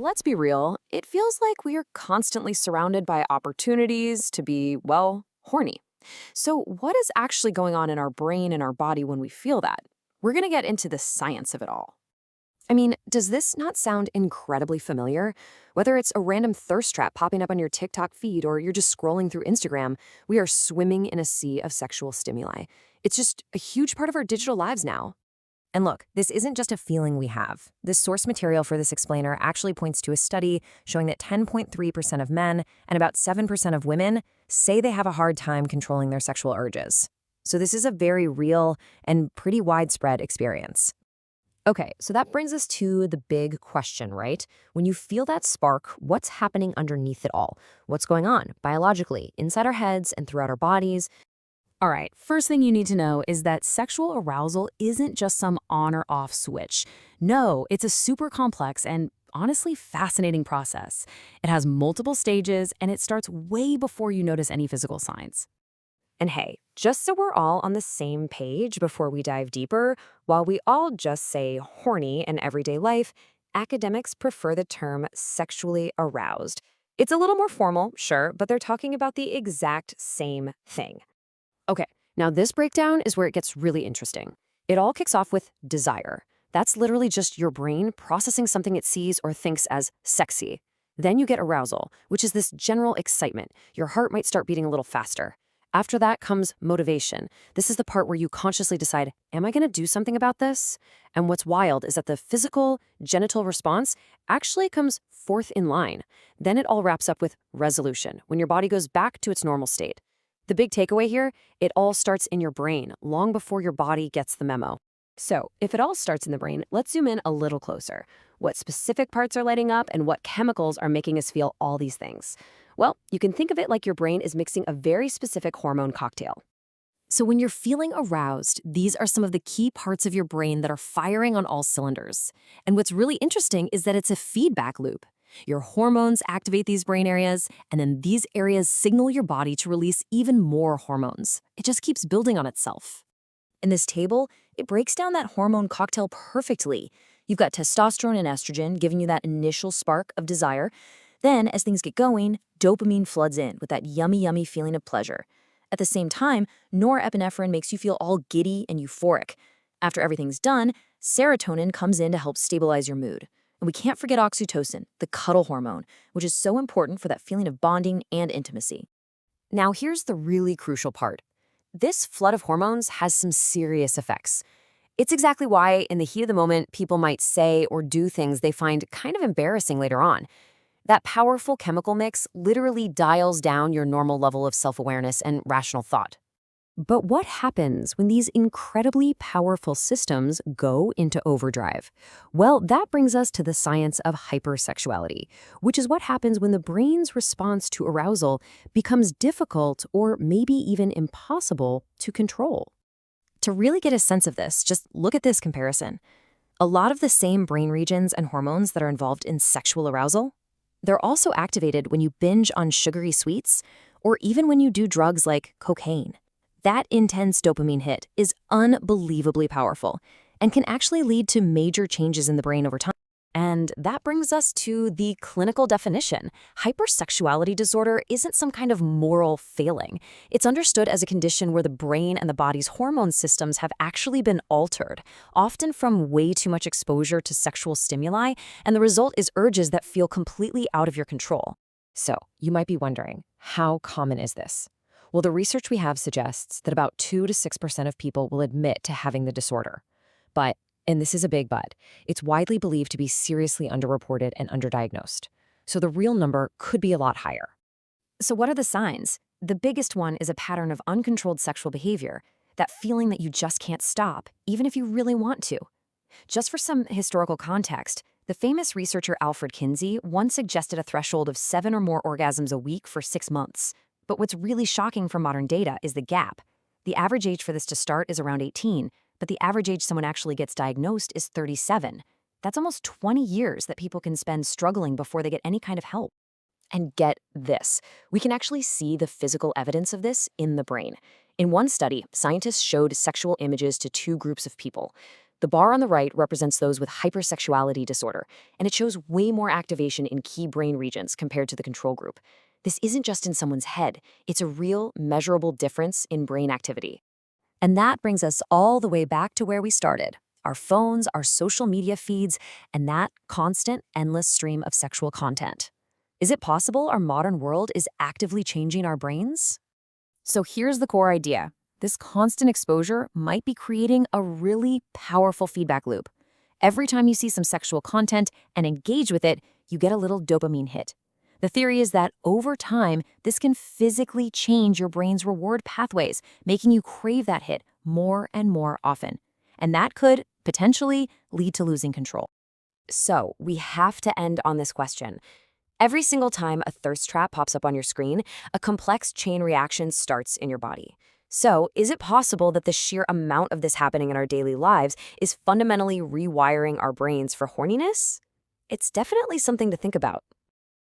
let's be real, it feels like we are constantly surrounded by opportunities to be, well, horny. So, what is actually going on in our brain and our body when we feel that? We're going to get into the science of it all. I mean, does this not sound incredibly familiar? Whether it's a random thirst trap popping up on your TikTok feed or you're just scrolling through Instagram, we are swimming in a sea of sexual stimuli. It's just a huge part of our digital lives now. And look, this isn't just a feeling we have. This source material for this explainer actually points to a study showing that 10.3% of men and about 7% of women say they have a hard time controlling their sexual urges. So this is a very real and pretty widespread experience. Okay, so that brings us to the big question, right? When you feel that spark, what's happening underneath it all? What's going on biologically, inside our heads and throughout our bodies? All right, first thing you need to know is that sexual arousal isn't just some on or off switch. No, it's a super complex and honestly fascinating process. It has multiple stages and it starts way before you notice any physical signs. And hey, just so we're all on the same page before we dive deeper, while we all just say horny in everyday life, academics prefer the term sexually aroused. It's a little more formal, sure, but they're talking about the exact same thing. Okay, now this breakdown is where it gets really interesting. It all kicks off with desire. That's literally just your brain processing something it sees or thinks as sexy. Then you get arousal, which is this general excitement. Your heart might start beating a little faster. After that comes motivation. This is the part where you consciously decide, am I going to do something about this? And what's wild is that the physical, genital response actually comes fourth in line. Then it all wraps up with resolution, when your body goes back to its normal state. The big takeaway here, it all starts in your brain, long before your body gets the memo. So, if it all starts in the brain, let's zoom in a little closer. What specific parts are lighting up and what chemicals are making us feel all these things? Well, you can think of it like your brain is mixing a very specific hormone cocktail. So when you're feeling aroused, these are some of the key parts of your brain that are firing on all cylinders. And what's really interesting is that it's a feedback loop. Your hormones activate these brain areas, and then these areas signal your body to release even more hormones. It just keeps building on itself. In this table, it breaks down that hormone cocktail perfectly. You've got testosterone and estrogen giving you that initial spark of desire. Then, as things get going, dopamine floods in with that yummy, yummy feeling of pleasure. At the same time, norepinephrine makes you feel all giddy and euphoric. After everything's done, serotonin comes in to help stabilize your mood. And we can't forget oxytocin, the cuddle hormone, which is so important for that feeling of bonding and intimacy. Now, here's the really crucial part. This flood of hormones has some serious effects. It's exactly why, in the heat of the moment, people might say or do things they find kind of embarrassing later on. That powerful chemical mix literally dials down your normal level of self-awareness and rational thought. But what happens when these incredibly powerful systems go into overdrive? Well, that brings us to the science of hypersexuality, which is what happens when the brain's response to arousal becomes difficult or maybe even impossible to control. To really get a sense of this, just look at this comparison. A lot of the same brain regions and hormones that are involved in sexual arousal, they're also activated when you binge on sugary sweets or even when you do drugs like cocaine. That intense dopamine hit is unbelievably powerful and can actually lead to major changes in the brain over time. And that brings us to the clinical definition. Hypersexuality disorder isn't some kind of moral failing. It's understood as a condition where the brain and the body's hormone systems have actually been altered, often from way too much exposure to sexual stimuli, and the result is urges that feel completely out of your control. So, you might be wondering, how common is this? Well, the research we have suggests that about 2 to 6% of people will admit to having the disorder. But, and this is a big but, it's widely believed to be seriously underreported and underdiagnosed. So the real number could be a lot higher. So what are the signs? The biggest one is a pattern of uncontrolled sexual behavior, that feeling that you just can't stop, even if you really want to. Just for some historical context, the famous researcher Alfred Kinsey once suggested a threshold of 7 or more orgasms a week for 6 months. But what's really shocking from modern data is the gap. The average age for this to start is around 18, but the average age someone actually gets diagnosed is 37. That's almost 20 years that people can spend struggling before they get any kind of help. And get this, we can actually see the physical evidence of this in the brain. In one study, scientists showed sexual images to 2 groups of people. The bar on the right represents those with hypersexuality disorder, and it shows way more activation in key brain regions compared to the control group. This isn't just in someone's head, it's a real, measurable difference in brain activity. And that brings us all the way back to where we started. Our phones, our social media feeds, and that constant, endless stream of sexual content. Is it possible our modern world is actively changing our brains? So here's the core idea. This constant exposure might be creating a really powerful feedback loop. Every time you see some sexual content and engage with it, you get a little dopamine hit. The theory is that over time, this can physically change your brain's reward pathways, making you crave that hit more and more often. And that could, potentially, lead to losing control. So, we have to end on this question. Every single time a thirst trap pops up on your screen, a complex chain reaction starts in your body. So, is it possible that the sheer amount of this happening in our daily lives is fundamentally rewiring our brains for horniness? It's definitely something to think about.